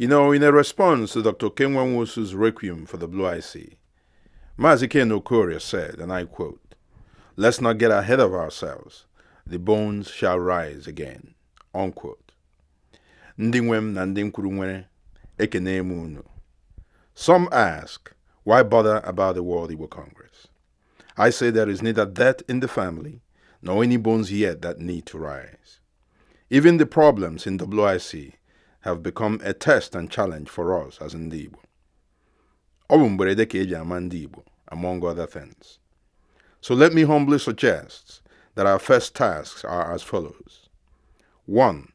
You know, in a response to Dr. Kenwa-Nwosu's Requiem for the Blue Eye Sea, Mazi Ken Okorie said, and I quote, "Let's not get ahead of ourselves. The bones shall rise again." Unquote. Ndị nwe m na ndị nkwuru nwere, ekene m unu. Some ask, why bother about the World Igbo Congress? I say there is neither death in the family, nor any bones yet that need to rise. Even the problems in WIC have become a test and challenge for us as Ndị Igbo. Ọ bụ mberede ka eji ama Ndị Igbo, among other things. So let me humbly suggest that our first tasks are as follows. 1.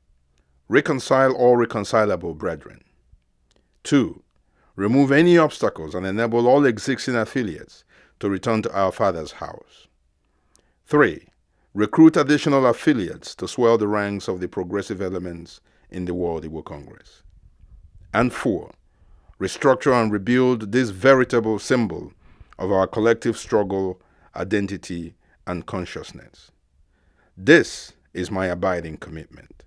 Reconcile all reconcilable brethren. 2. Remove any obstacles and enable all existing affiliates to return to our Father's house. 3. Recruit additional affiliates to swell the ranks of the progressive elements in the World Igbo Congress. And 4. Restructure and rebuild this veritable symbol of our collective struggle, identity, and consciousness. This is my abiding commitment,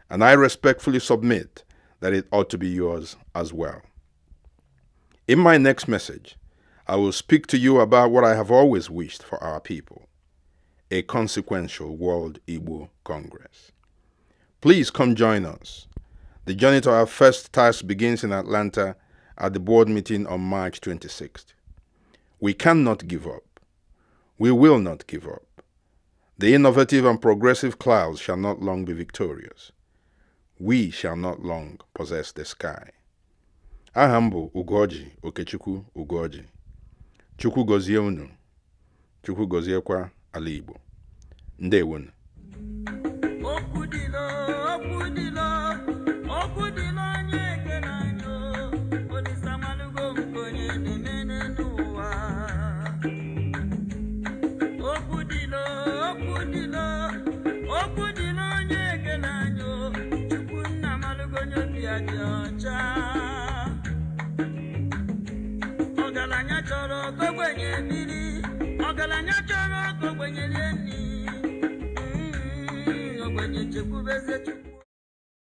and I respectfully submit that it ought to be yours as well. In my next message, I will speak to you about what I have always wished for our people, a consequential World Igbo Congress. Please come join us. The journey to our first task begins in Atlanta at the board meeting on March 26th. We cannot give up. We will not give up. The innovative and progressive clouds shall not long be victorious. We shall not long possess the sky. Aha m bụ Ugoji Okechukwu Ugoji. Chukwu gozie unu. Chukwu goziekwa ala Igbo. Ndewonu. Ogbenye chekwu beze chukwu.